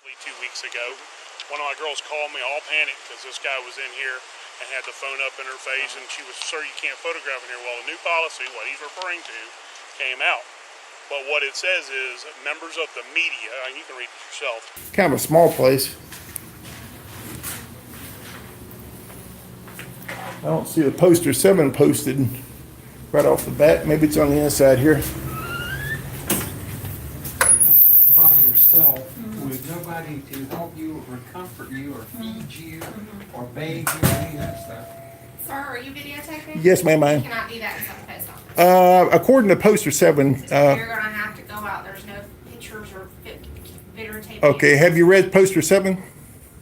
2 weeks ago. One of my girls called me all panicked because this guy was in here and had the phone up in her face, and she was, "Sir, you can't photograph in here." Well, the new policy, what he's referring to, came out. But what it says is members of the media, and you can read it yourself. Kind of a small place. I don't see the poster 7 posted right off the bat. Maybe it's on the inside here. By yourself, with nobody to help you or comfort you or feed you or bathe you, any of that stuff. Sir, are you videotaping? Yes, ma'am, I am. You cannot do that inside the post office. According to poster 7, You're gonna have to go out. There's no pictures or videotaping. okay, have you read poster 7?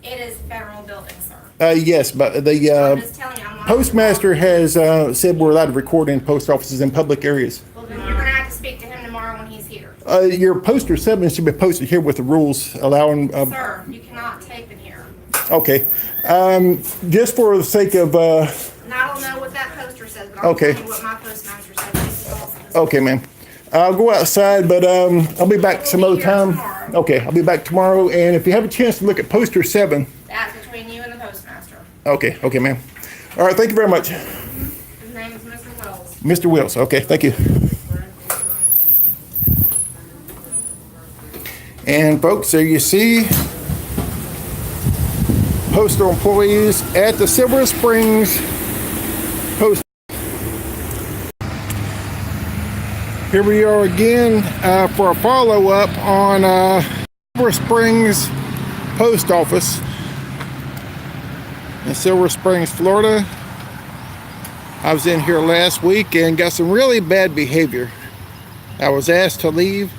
It is federal building, sir. Yes, but I'm the just telling you, I'm not. postmaster has said we're allowed to record in post offices in public areas. Well, then you're gonna have to speak to him tomorrow when he's here. Your poster 7 should be posted here with the rules allowing. Sir, you cannot tape in here. Okay, just for the sake of. And I don't know what that poster says, but I'll Okay. tell you what my postmaster said. This is also- Okay, ma'am. I'll go outside, but I'll be back some other time. Tomorrow. Okay, I'll be back tomorrow, and if you have a chance to look at poster 7. That's between you and the postmaster. Okay, ma'am. All right, thank you very much. His name is Mr. Wells. Mr. Wills, okay, thank you. And folks, there you see postal employees at the Silver Springs Post. Here we are again for a follow-up on Silver Springs Post Office in Silver Springs, Florida. I was in here last week and got some really bad behavior. I was asked to leave,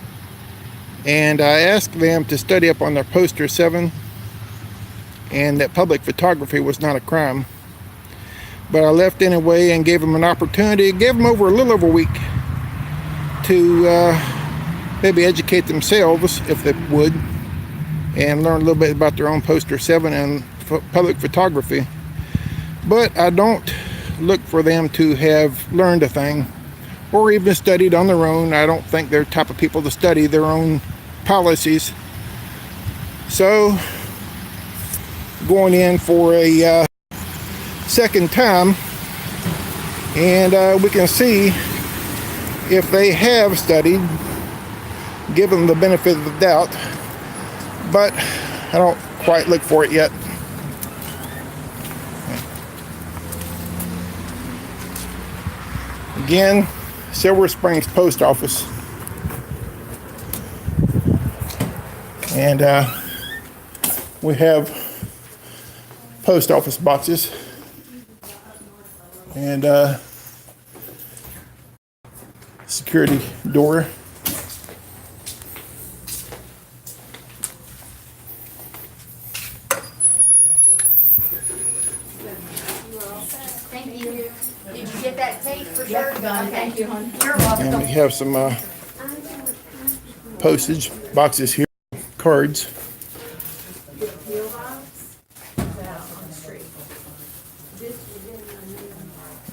and I asked them to study up on their poster 7 and that public photography was not a crime. But I left anyway and gave them an opportunity, gave them a little over a week to maybe educate themselves, if they would, and learn a little bit about their own poster 7 and public photography. But I don't look for them to have learned a thing or even studied on their own. I don't think they're the type of people to study their own policies. So, going in for a second time, and we can see if they have studied, give them the benefit of the doubt, but I don't quite look for it yet. Again, Silver Springs Post Office. And we have post office boxes. And security door. Thank you. Did you get that tape for sure? Okay. Thank you, hon. You're welcome. And we have some postage boxes here, cards.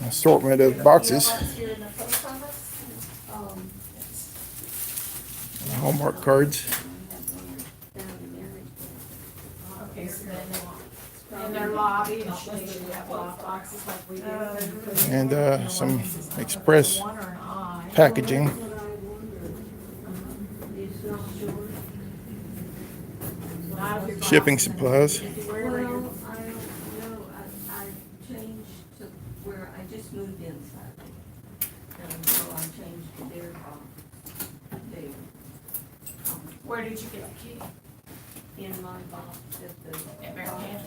Assortment of boxes. Hallmark cards. In their lobby, and they should have lock boxes like we do. And some express packaging. Shipping supplies. Well, I don't know, I changed to where I just moved inside. And so I changed to their Where did you get the key? in my box at the. At Marican?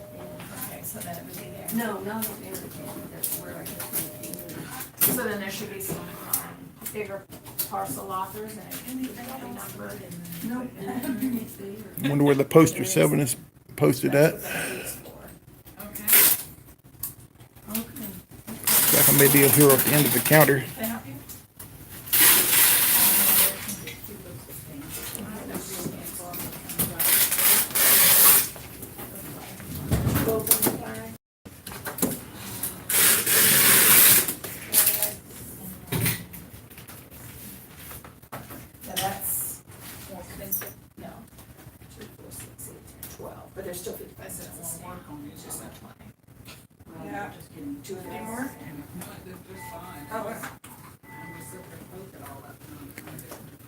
Okay, so then it would be there. No, not at Marican, that's where I got my key. So then there should be some, bigger parcel lockers and it can be numbered and. Nope, it's there. Wonder where the poster 7 is posted at. Okay. Okay. Like maybe over here at the end of the counter. Can I help you? Yeah, that's more expensive. No. 2, 4, 6, 8, 12, but there's still 50 I said, cents. I wanna work on it, it's just not playing. Yeah. Just kidding. 250 more? No, they're fine. Oh, well. I'm just sitting there poking all that.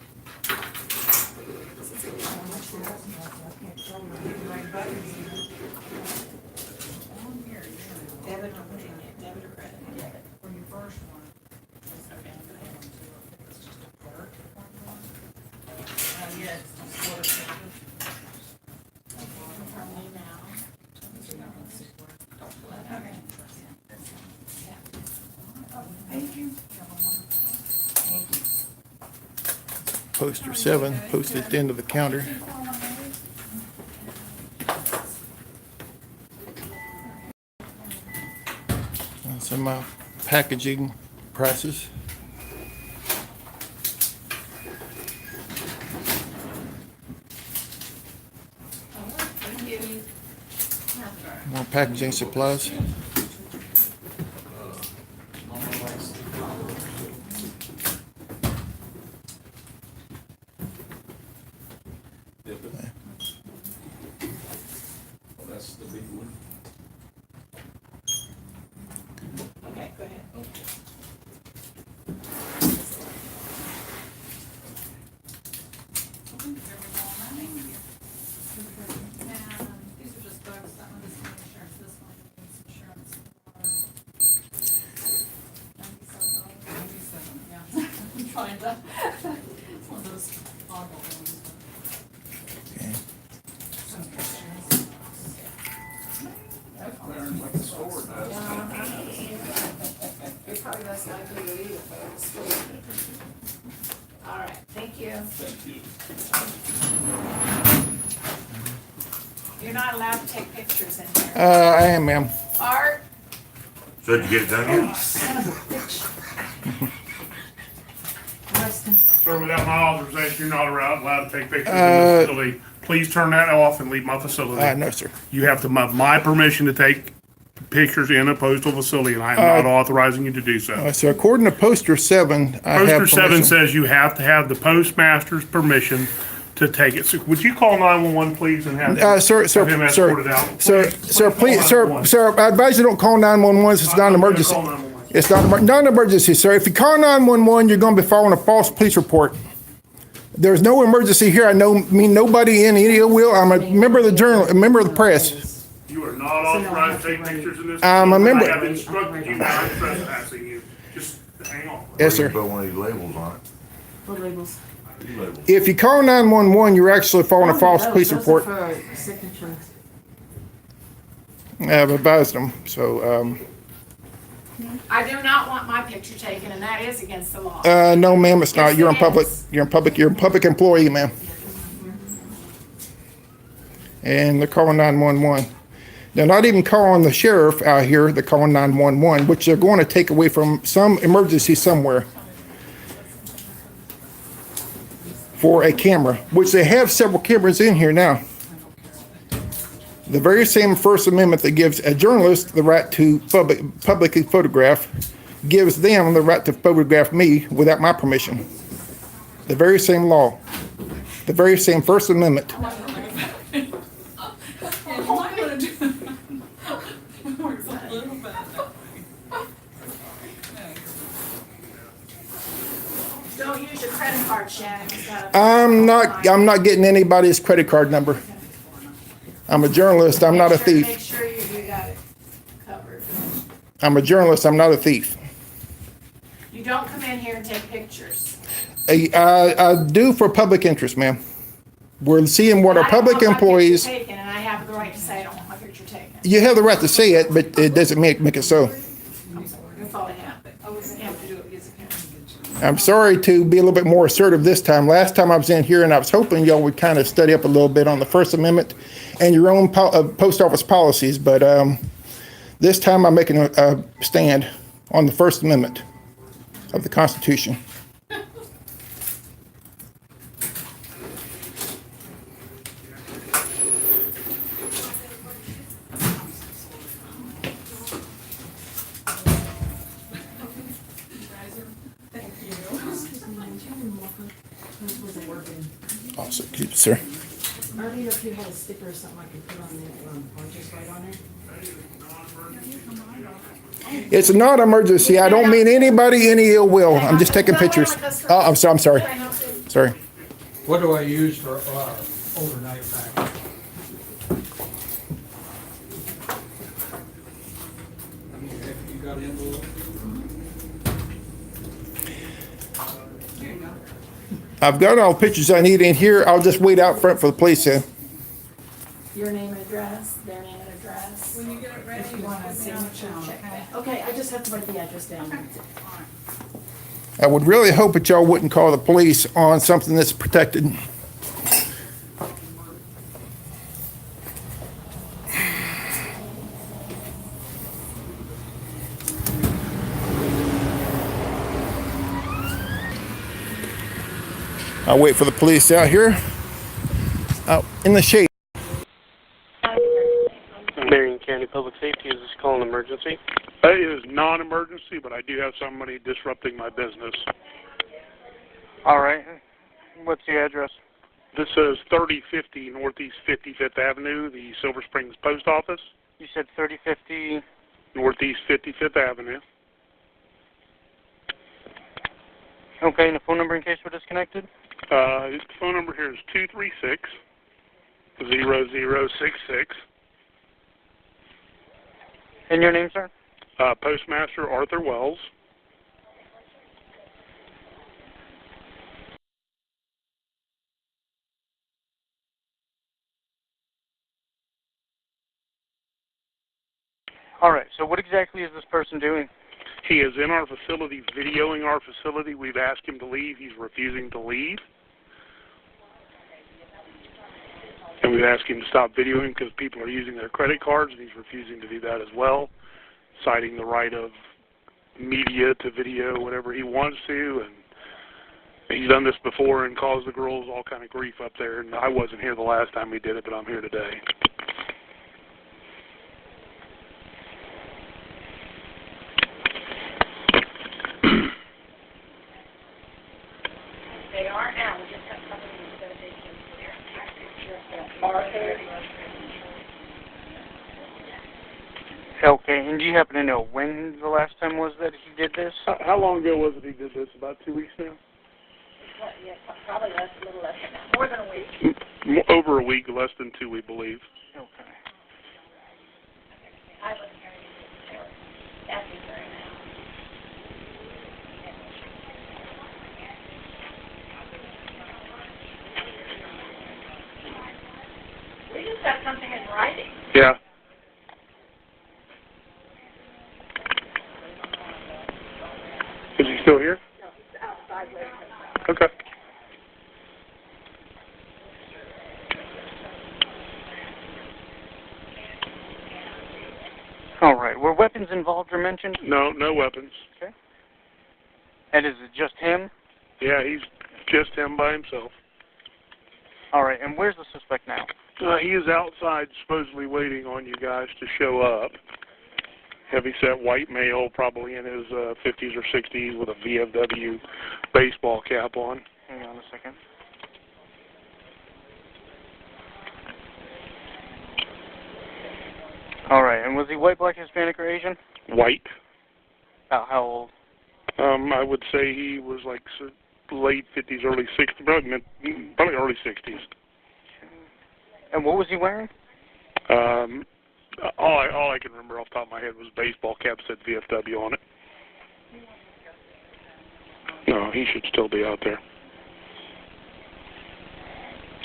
Debit or debit or credit? Debit. For your first one, it's okay, I'm gonna have them too, I think it's just a part. Yeah, it's a quarter. From me now. Okay. Thank you. Poster 7, posted at the end of the counter. And some packaging prices. Thank you. More packaging supplies. That's the big one. Okay, go ahead. These are just books, that one is insurance, this one is insurance. $97, yeah. I'm trying to, it's one of those oddball ones. Okay. That's clearing like the store does. You're probably less likely to eat it, folks. All right, thank you. Thank you. You're not allowed to take pictures in here. I am, ma'am. Art? So did you get it done yet? Sir, without my authorization, you're not allowed to take pictures in the facility. Please turn that off and leave my facility. No, sir. You have to have my permission to take pictures in a postal facility, and I am not authorizing you to do so. So according to poster 7, I have Poster 7 permission. says you have to have the postmaster's permission to take it. So would you call 911, please, and have Sir, have him escorted out? Sir, please, sir, I advise you don't call 911. It's not an emergency. Call 911. It's not an emergency, sir. If you call 911, you're going to be filing a false police report. There's no emergency here. I mean nobody in any ill will. I'm a member of the journal, a member of the press. You are not authorized to take pictures in this. I'm a member. I have instructed you not trespassing you. Just hang on. Yes, You sir. put one of these labels on it. What labels? These labels. If you call 911, you're actually filing a false police report. Signature. I've advised them. So, I do not want my picture taken, and that is against the law. no, ma'am, it's not. Yes, You're in it public. is. You're a public employee, ma'am. And they're calling 911. They're not even calling the sheriff out here. They're calling 911, which they're going to take away from some emergency somewhere for a camera, which they have several cameras in here now. The very same First Amendment that gives a journalist the right to publicly photograph gives them the right to photograph me without my permission. The very same law. The very same First Amendment. Don't use your credit card, Shannon. It's got a- I'm not getting anybody's credit card number. I'm a journalist, I'm not a Make thief. sure you got it covered. I'm a journalist, I'm not a thief. You don't come in here and take pictures. I do for public interest, ma'am. We're seeing what our public I don't want my employees, picture taken, and I have the right to say I don't want my picture taken. you have the right to say it, but it doesn't make it so. That's all I have. I was gonna have to do it because of parents. I'm sorry to be a little bit more assertive this time. Last time I was in here and I was hoping y'all would kind of study up a little bit on the First Amendment and your own post office policies, but this time I'm making a stand on the First Amendment of the Constitution. Also, keep it, sir. All I don't know if you had a sticker or something I could put on there, or just write on it. It's not emergency. I don't mean anybody any ill will. I'm just taking pictures. Oh, I'm sorry. Can I help you? Sorry. What do I use for overnight package? You got an envelope? Here you go. I've got all the pictures I need in here. I'll just wait out front for the police then. Your name and address, their name and address. When you get it ready, If you just want a put me on the signature, phone, check okay? that. Okay, I just have to write the address down. I would really hope that y'all wouldn't call the police on something that's protected. I'll wait for the police out here, out in the shade. Marion County Public Safety, is this call an emergency? It is non-emergency, but I do have somebody disrupting my business. All right. What's the address? This is 3050 Northeast 55th Avenue, the Silver Springs Post Office. You said 3050. Northeast 55th Avenue. Okay, and the phone number in case we're disconnected? The phone number here is 236-0066. And your name, sir? Postmaster Arthur Wells. All right, so what exactly is this person doing? He is in our facility, videoing our facility. We've asked him to leave. He's refusing to leave. And we've asked him to stop videoing because people are using their credit cards, and he's refusing to do that as well, citing the right of media to video whatever he wants to. And he's done this before and caused the girls all kind of grief up there. And I wasn't here the last time he did it, but I'm here today. They are now, we just have somebody who's going to take them there. Arthur. Okay, and do you happen to know when the last time was that he did this? How long ago was it he did this? About 2 weeks now? Yeah, probably a little less than that, more than a week. Over a week, less than 2, we believe. Okay. I was carrying it. Kathy's there now. We just have something in writing. Yeah. Is he still here? No, he's outside waiting. Okay. All right, were weapons involved or mentioned? No, no weapons. Okay. And is it just him? Yeah, he's just him by himself. All right, and where's the suspect now? He is outside supposedly waiting on you guys to show up. Heavyset white male, probably in his 50s or 60s with a VFW baseball cap on. Hang on a second. All right, and was he white, black, Hispanic, or Asian? White. About how old? I would say he was like late 50s, early 60s, probably early 60s. And what was he wearing? All I can remember off the top of my head was baseball cap said VFW on it. No, he should still be out there.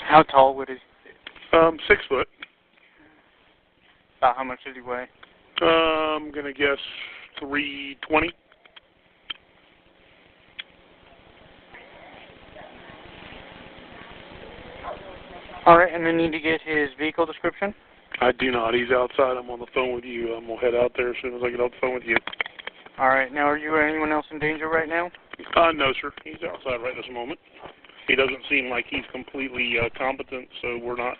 How tall would he? 6 foot. About how much did he weigh? I'm gonna guess 320. All right, and then need to get his vehicle description? I do not. He's outside. I'm on the phone with you. I'm gonna head out there as soon as I get off the phone with you. All right, now are you or anyone else in danger right now? No, sir. He's outside right this moment. He doesn't seem like he's completely competent, so we're not,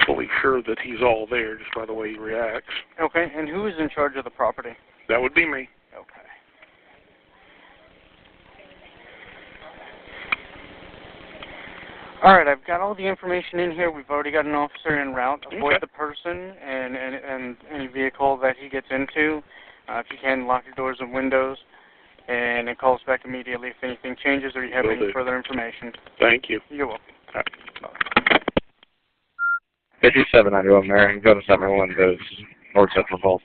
fully sure that he's all there just by the way he reacts. Okay, and who is in charge of the property? That would be me. Okay. Alright, I've got all the information in here. We've already got an officer en route. Avoid Okay. the person and any vehicle that he gets into. If you can, lock your doors and windows. And then call us back immediately if anything changes or you have Will any do. further information. Thank you. You're welcome. 5791 Marion, go to 71 goes North Central Falls.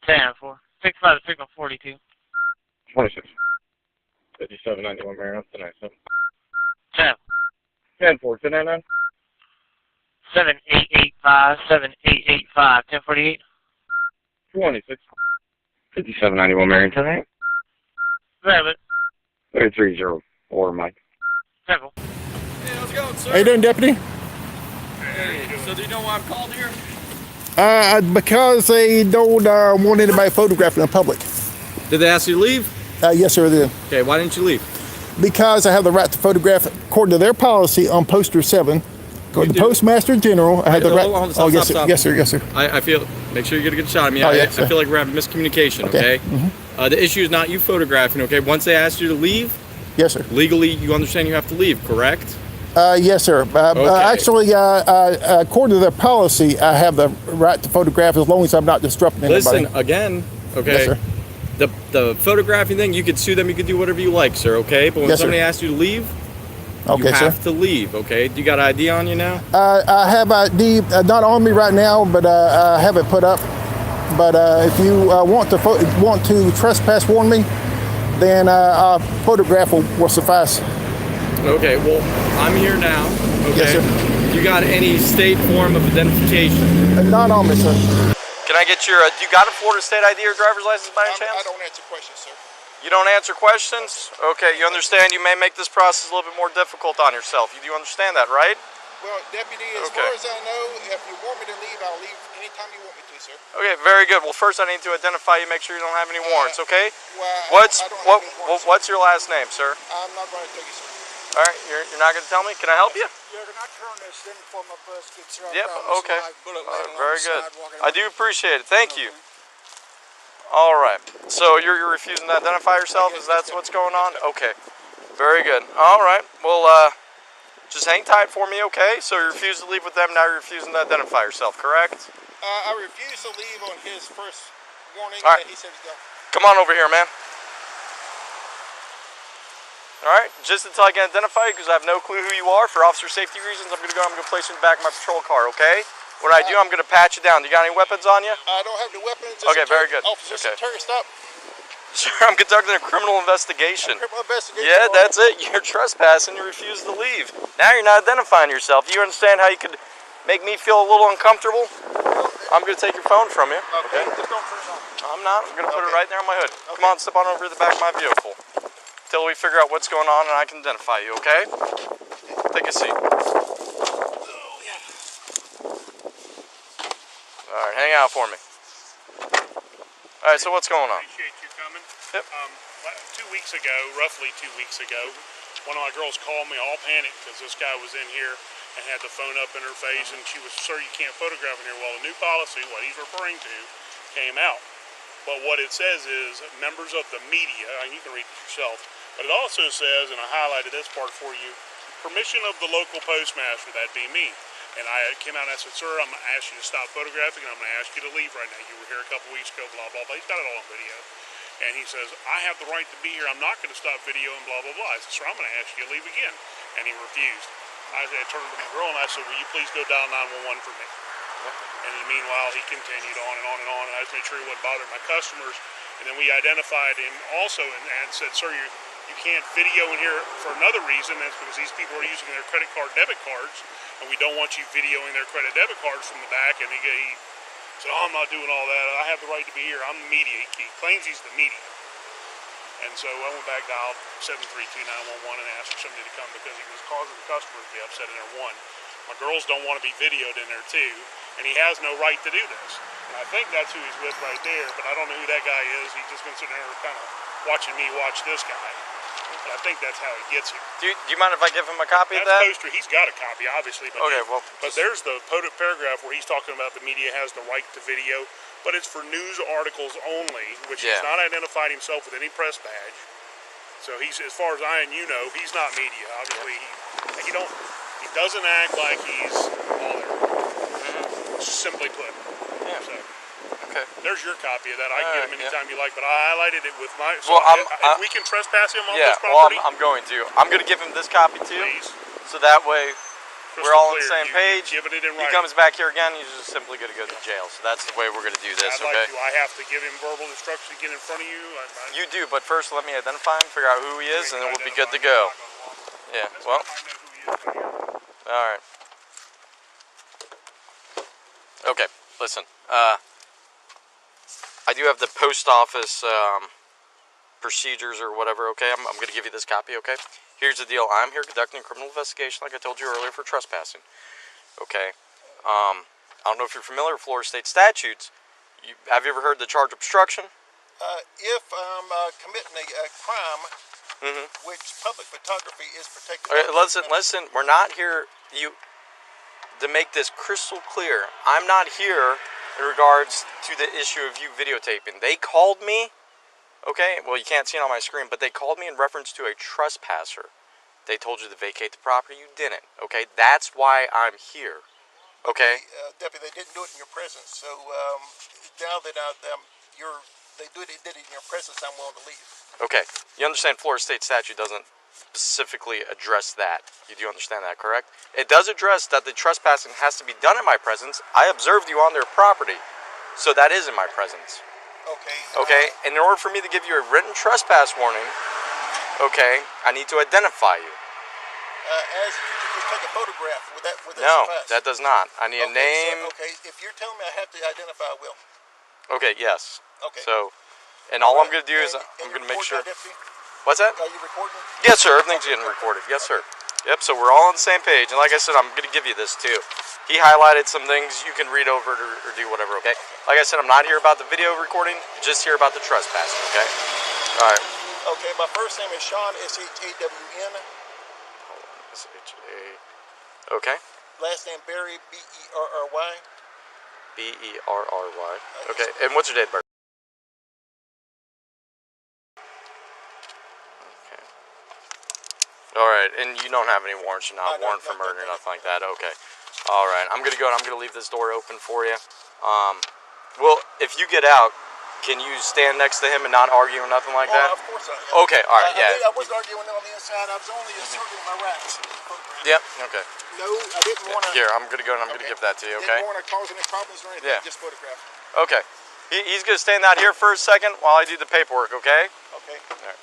10-4. 65 signal 42. 26. 5791 Marion, tonight. 10. 10-4, 1099. 7885. 7885. 1048. 26. 5791 Marion, tonight. 7. 3304 Mike. 7. Hey, how's it going, sir? How you doing, Deputy? Hey, so do you know why I'm called here? Because they don't want anybody photographing in public. Did they ask you to leave? Yes, sir, they did. Okay, why didn't you leave? Because I have the right to photograph according to their policy on poster 7. Go to the do? Postmaster General. I have the Hold right. on, stop, yes, stop, sir. stop. Yes, sir. Yes, sir. I feel, make sure you get a good shot of me. Oh, I yes, sir. feel like we're having miscommunication, okay? The issue is not you photographing, okay? Once they ask you to leave, Yes, sir. legally you understand you have to leave, correct? Yes, sir. Actually, according to their policy, I have the right to photograph as long as I'm not disrupting anybody. Listen, again, okay? Yes, sir. The photographing thing, you could sue them, you could do whatever you like, sir, okay? But when Yes, sir. somebody asks you to leave, Okay, you sir. have to leave, okay? Do you got ID on you now? I have ID not on me right now, but I have it put up. But if you want to trespass warn me, then a photograph will suffice. Okay, well, I'm here now, okay? Yes, sir. You got any state form of identification? Not on me, sir. Can I get your, do you got a Florida state ID or driver's license by any chance? don't answer questions, sir. You don't answer questions? Okay, you understand you may make this process a little bit more difficult on yourself. You do understand that, right? Well, Deputy, as Okay. far as I know, if you want me to leave, I'll leave anytime you want me to, sir. Okay, very good. Well, first I need to identify you, make sure you don't have any warrants, okay? Well, What's your last name, sir? I'm not going to tell you, sir. All right, you're not going to tell me? Can I help you? Yeah, can I turn this in before my bus gets up? Yep, okay. Bullet All right, laying very along the good. sidewalk and I do appreciate it. Thank you. All right. So you're refusing to identify yourself? Is that what's going on? Okay. Very good. All right. Well, just hang tight for me, okay? So you refuse to leave with them, now you're refusing to identify yourself, correct? I refuse to leave on his first warning All right. that he said to go. Come on over here, man. All right, just until I can identify you, because I have no clue who you are, for officer safety reasons, I'm going to place you in the back of my patrol car, okay? When I do, I'm going to pat you down. Do you got any weapons on you? I don't have the weapons. Okay, very good. Officer, Okay. Terry, stop. Sir, I'm conducting a criminal investigation. Criminal investigation. Yeah, that's it. You're trespassing. You refuse to leave. Now you're not identifying yourself. Do you understand how you could make me feel a little uncomfortable? I'm going to take your phone from you. Okay, just don't turn it on. I'm not. I'm going to put it right there on my hood. Come on, step on over to the back of my vehicle. Till we figure out what's going on and I can identify you, okay? Take a seat. Alright, hang out for me. Alright, so what's going on? Appreciate you coming. Yep. 2 weeks ago, roughly 2 weeks ago, one of my girls called me all panicked because this guy was in here and had the phone up in her face and she was, sir, you can't photograph in here. Well, the new policy, what he's referring to, came out. But what it says is members of the media, and you can read it yourself, but it also says, and I highlighted this part for you, permission of the local postmaster, that'd be me. And I came out and I said, sir, I'm going to ask you to stop photographing and I'm going to ask you to leave right now. You were here a couple weeks ago, blah, blah, blah. He's got it all on video. And he says, I have the right to be here. I'm not going to stop video and blah, blah, blah. I said, sir, I'm going to ask you to leave again. And he refused. I turned to my girl and I said, will you please go dial 911 for me? And meanwhile, he continued on and on and on. And I just made sure he wasn't bothering my customers. And then we identified him also and said, sir, you can't video in here for another reason. That's because these people are using their credit card, debit cards, and we don't want you videoing their credit, debit cards from the back. And he said, oh, I'm not doing all that. I have the right to be here. I'm the media. He claims he's the media. And so I went back, dialed 732-911 and asked for somebody to come because he was causing the customers to be upset in there. One, my girls don't want to be videoed in there too, and he has no right to do this. And I think that's who he's with right there, but I don't know who that guy is. He's just been sitting there kind of watching me watch this guy. But I think that's how he gets here. Do you mind if I give him a copy of That's that? poster. He's got a copy, obviously. But Okay, well, but there's the paragraph where he's talking about the media has the right to video, but it's for news articles only, which he's not identified himself with any press badge. So he's, as far as I and you know, he's not media. Obviously, he doesn't act like he's all there. Simply put. Yeah. So, okay. There's your copy of that. I can give him anytime you like, but I highlighted it with my. So Well, if we can trespass him on this well, property. I'm going to. I'm going to give him this copy too. Please. So that way we're all on the same page. Giving it in He writing. comes back here again, he's just simply going to go to jail. So that's the way we're going to do this, I'd okay? like to. I have to give him verbal instructions to get in front of you. You do, but first let me identify him, figure out who he is, and then we'll be good to go. Yeah, well. All right. Okay, listen. I do have the post office procedures or whatever, okay? I'm going to give you this copy, okay? Here's the deal. I'm here conducting a criminal investigation, like I told you earlier, for trespassing. Okay? I don't know if you're familiar with Florida state statutes. Have you ever heard the charge of obstruction? If I'm committing a crime, which public photography is protected. All right, listen. We're not here to make this crystal clear. I'm not here in regards to the issue of you videotaping. They called me, okay? Well, you can't see it on my screen, but they called me in reference to a trespasser. They told you to vacate the property. You didn't, okay? That's why I'm here, okay? Deputy, they didn't do it in your presence, so now that they did it in your presence, I'm willing to leave. Okay, you understand Florida state statute doesn't specifically address that. You do understand that, correct? It does address that the trespassing has to be done in my presence. I observed you on their property, so that is in my presence. Okay. Okay, and in order for me to give you a written trespass warning, okay, I need to identify you. Could you just take a photograph? Would that No, suffice? that does not. I need a name. So, okay, if you're telling me I have to identify, I will. Okay, yes. Okay. So, and all I'm going to do is I'm going to make sure. What's that? Are you recording? Yes, sir. Everything's getting recorded. Yes, sir. Yep, so we're all on the same page. And like I said, I'm going to give you this too. He highlighted some things. You can read over it or do whatever, okay? Like I said, I'm not here about the video recording. Just here about the trespassing, okay? All right. Okay, my first name is Shawn, S-H-A-W-N. Hold on, S-H-A. Okay. Last name Berry, B-E-R-R-Y. B-E-R-R-Y. Okay, and what's your date of birth? Okay. Alright, and you don't have any warrants. You're not warrant for murder or nothing like that. Okay. Alright, I'm going to go and I'm going to leave this door open for you. Well, if you get out, can you stand next to him and not argue or nothing like that? Of course I am. Okay, alright, yeah. I wasn't arguing on the inside. I was only asserting my rights. Yep, okay. No, I didn't want to. Here, I'm going to go and I'm going to give that to you, okay? Didn't want to cause any problems or anything. Yeah. Just photograph. Okay. He's going to stand out here for a second while I do the paperwork, okay? Okay. All right.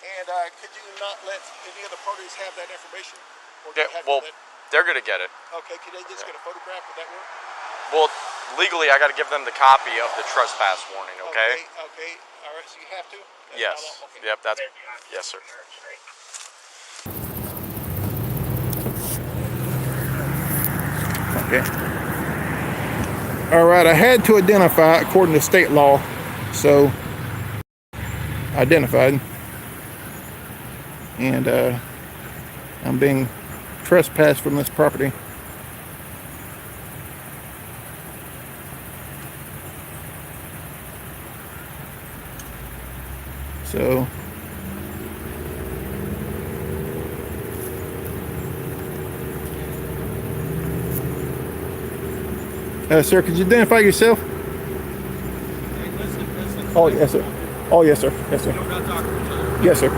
And could you not let any other parties have that information? Or do Yeah, you have well, to they're going to get it. Okay, could they just get a photograph? Would that work? Well, legally, I got to give them the copy of the trespass warning, okay? Okay. All right, so you have to? Yes. Okay. Yep, that's... Yes, sir. Okay. All right, I had to identify according to state law, so identified, and I'm being trespassed from this property. So sir, could you identify yourself? Hey, listen. Oh, yes, sir. Oh, yes, sir. Yes, sir. We're not talking to each other. Yes, sir.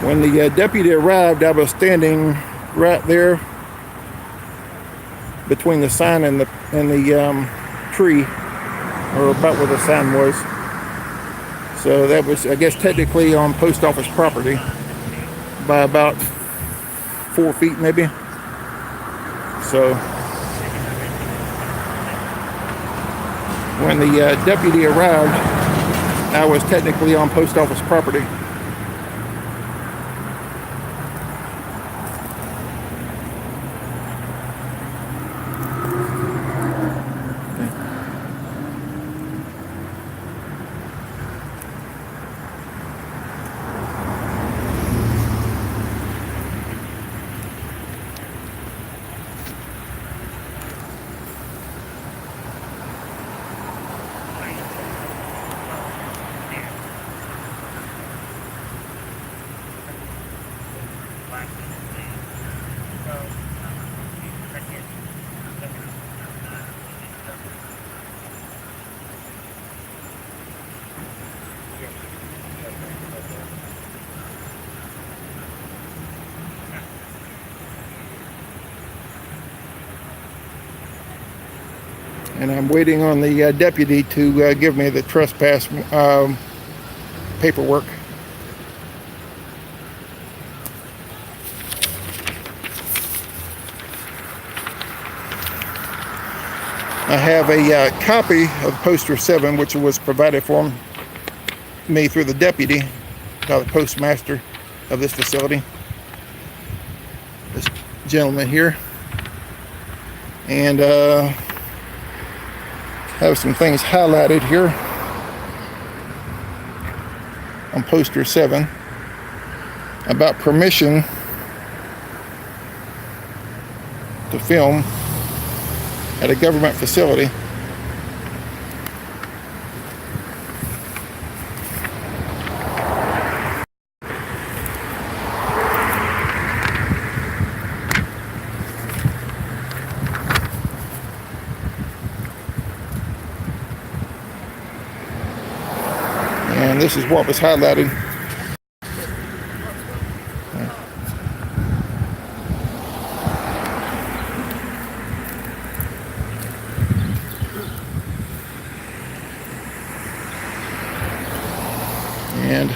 When the deputy arrived, I was standing right there between the sign and the tree, or about where the sign was. So that was, I guess, technically on post office property by about 4 feet, maybe. So when the deputy arrived, I was technically on post office property. and I'm waiting on the deputy to give me the trespass paperwork. I have a copy of poster 7, which was provided for me through the deputy, the postmaster of this facility, this gentleman here, and have some things highlighted here on poster 7 about permission to film at a government facility. And this is what was highlighted. And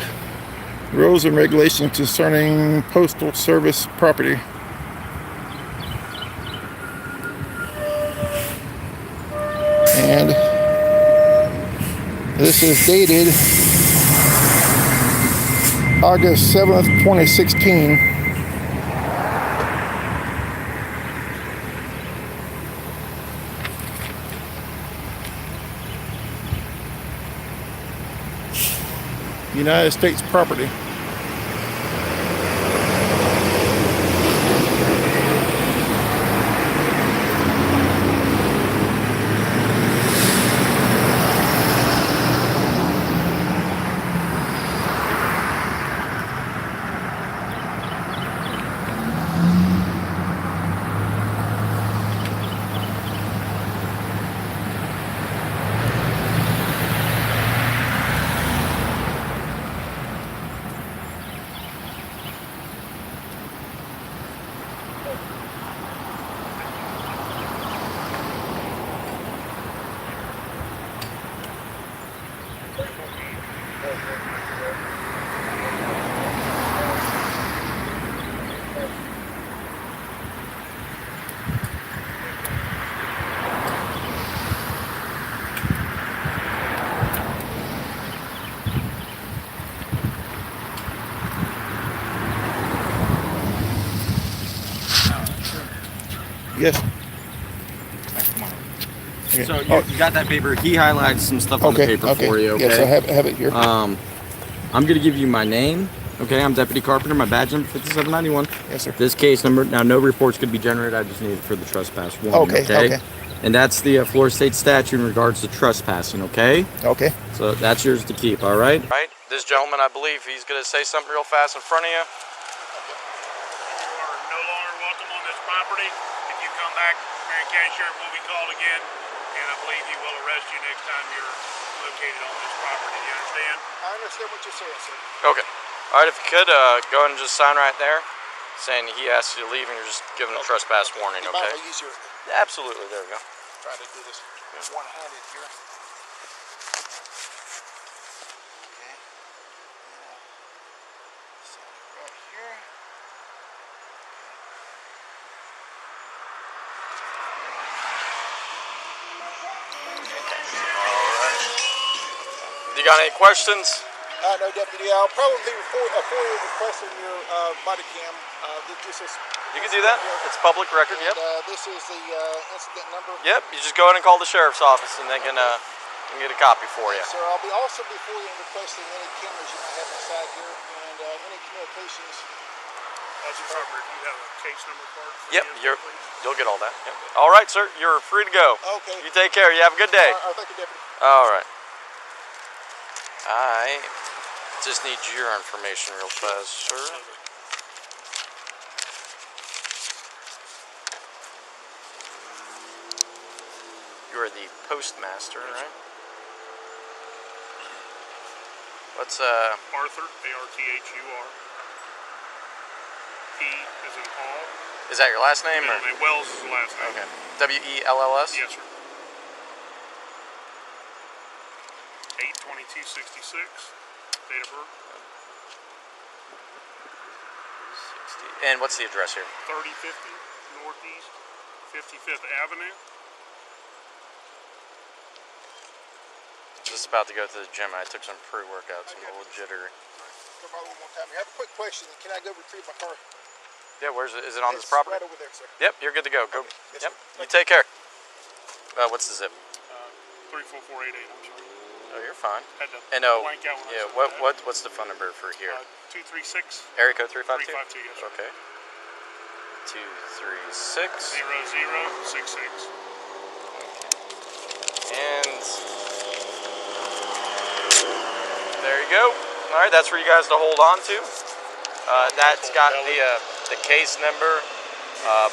rules and regulations concerning postal service property. And this is dated August 7th, 2016. United States property. Yes. Okay. So you got that paper. He highlights some stuff on the paper for you, okay? Yes, I have it here. I'm going to give you my name. Okay, I'm Deputy Carpenter. My badge number 5791. Yes, sir. This case number, now no reports could be generated. I just need it for the trespass warning, okay? And that's the Florida State statute in regards to trespassing, okay? Okay. So that's yours to keep, all right? Right. This gentleman, I believe, he's going to say something real fast in front of you. You are no longer welcome on this property. If you come back, Marion County Sheriff will be called again, and I believe he will arrest you next time you're located on this property. You understand? I understand what you're saying, sir. Okay. All right, if you could, go ahead and just sign right there, saying he asked you to leave, and you're just giving a trespass warning, You mind okay? if I use your... Absolutely, there we go. Try to do this one-handed here. Okay. So right here. You got any questions? No, Deputy. I'll probably be requesting your body cam. This is, You can do that. It's public record, yep. This is the incident number. Yep, you just go ahead and call the sheriff's office and they can get a copy for you. Sir, I'll be also before you requesting any cameras you might have inside here and any communications. Officer Carpenter, do you have a case number card? Yep, you'll get all that. Yep. All right, sir, you're free to go. Okay. You take care. You have a good day. All right, thank you, Deputy. All right. I just need your information real fast, sir. You're the postmaster, right? What's Arthur, A-R-T-H-U-R. P is in Paul. Is that your last name? Middle Or? name. Wells is the last name. Okay. W-E-L-L-S? Yes, sir. 2266. Date of birth. 60. And what's the address here? 3050 Northeast 55th Avenue. Just about to go to the gym. I took some pre-workouts. I'm a little jittery. Come by one more time. I have a quick question. Can I go retrieve my car? Yeah, where's it? Is it on this property? Right over there, sir. Yep, you're good to go. Go. Yes, Yep. sir. You take care. What's the zip? 34488. I'm sorry. Oh, you're fine. Had to And blank out when I yeah. said that. What's the phone number for here? 236 Area code 352. 352. Yes, sir. Okay. 236. 0066. And there you go. All right, that's for you guys to hold on to. That's got the case number.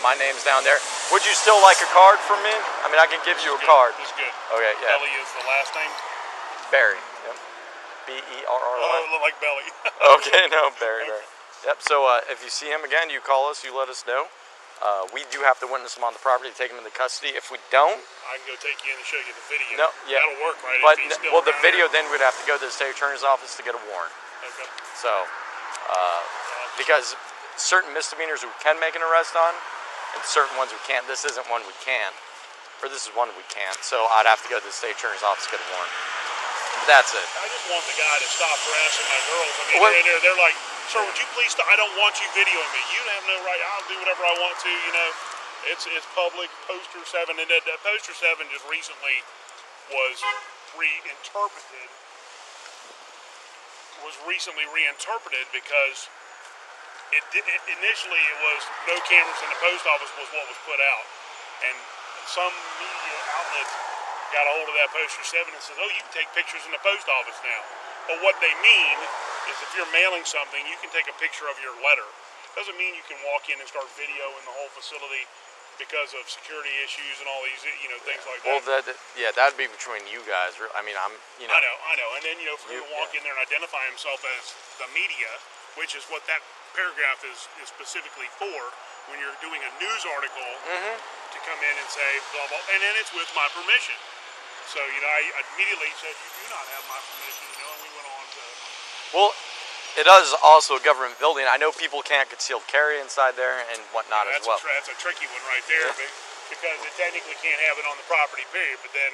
My name's down there. Would you still like a card from me? I mean, I can give you a card. It's good. Okay, yeah. Belly is the last name. Barry. Yep. B-E-R-R-Y. Oh, look like Belly. Okay, no, Barry. Barry. Yep. So if you see him again, you call us. You let us know. We do have to witness him on the property to take him into custody. If we don't, I can go take you in and show you the video. No, yeah. That'll work, right? But If he's still well, the around video there. then we'd have to go to the state attorney's office to get a warrant. Okay. So, because certain misdemeanors we can make an arrest on, and certain ones we can't. This isn't one we can, or this is one we can't. So I'd have to go to the state attorney's office to get a warrant. But that's it. I just want the guy to stop harassing my girls. I mean, What? they're in there. They're like, "Sir, would you please stop? I don't want you videoing me. You have no right. I'll do whatever I want to. You know, it's public." Poster 7, and that Poster 7 just recently was reinterpreted. Because initially it was no cameras in the post office was what was put out, and some media outlet got a hold of that Poster 7 and says, "Oh, you can take pictures in the post office now." But what they mean is if you're mailing something, you can take a picture of your letter. Doesn't mean you can walk in and start videoing the whole facility because of security issues and all these, things like that. Well, that'd be between you guys. I mean, I know. And then, for him to walk in there and identify himself as the media, which is what that paragraph is specifically for, when you're doing a news article, to come in and say blah blah, and then it's with my permission. So I immediately said, "You do not have my permission," and we went on to. Well, it is also a government building. I know people can't concealed carry inside there and whatnot as well. That's a tricky one right there, because it technically can't have it on the property, period. But then,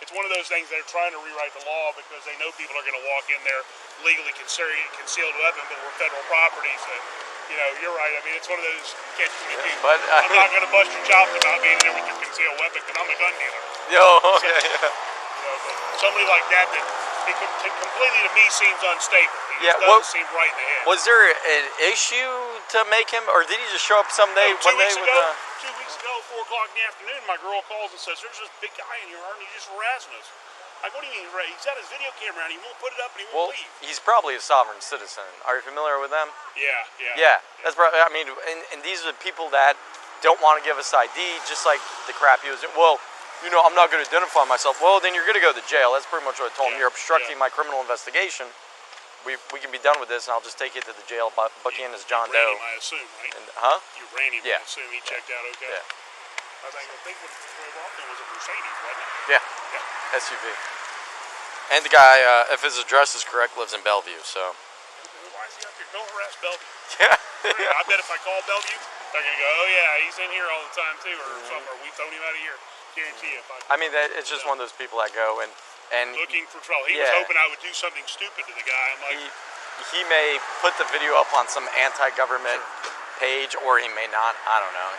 it's one of those things they're trying to rewrite the law because they know people are going to walk in there legally concealed weapon, but we're federal property, so you're right. I mean, it's one of those catch-22. But I'm not going to bust your chops about being there with your concealed weapon because I'm a gun dealer. But somebody like that completely to me seems unstable. He just doesn't seem right in the head. Was there an issue to make him, or did he just show up someday? No, 2 weeks ago, 4 o'clock in the afternoon, my girl calls and says, "There's this big guy in here, and he's just harassing us." Like, what do you mean? He's got his video camera and he won't put it up and he won't leave. He's probably a sovereign citizen. Are you familiar with them? Yeah. That's probably. I mean, and these are the people that don't want to give us ID, just like the crap he was doing. Well, I'm not going to identify myself. Well, then you're going to go to jail. That's pretty much what I told him. You're obstructing my criminal investigation. We can be done with this, and I'll just take you to the jail, book you in as John Doe. You ran him, I assume, right? You ran him, I assume. He checked out okay? Yeah. I think what he drove off in was a Mercedes, wasn't it? Yeah. SUV. And the guy, if his address is correct, lives in Bellevue, so. Why is he up here? Don't harass Bellevue. Yeah. I bet if I call Bellevue, they're going to go, "Oh, yeah, he's in here all the time, too," or something, or "We thrown him out of here." Guarantee you. I mean, it's just one of those people that go and looking for trouble. He was hoping I would do something stupid to the guy. I'm like, he may put the video up on some anti-government page, or he may not. I don't know.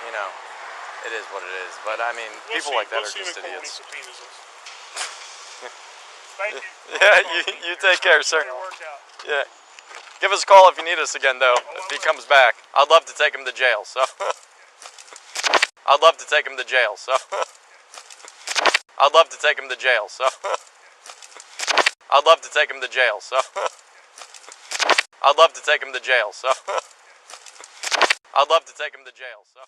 It is what it is. But I mean, people like that are just idiots. Thank you. Yeah, you take care, sir. Yeah. Give us a call if you need us again, though, if he comes back. I'd love to take him to jail, so. I'd love to take him to jail, so. I'd love to take him to jail, so. I'd love to take him to jail, so. I'd love to take him to jail, so. I'd love to take him to jail, so.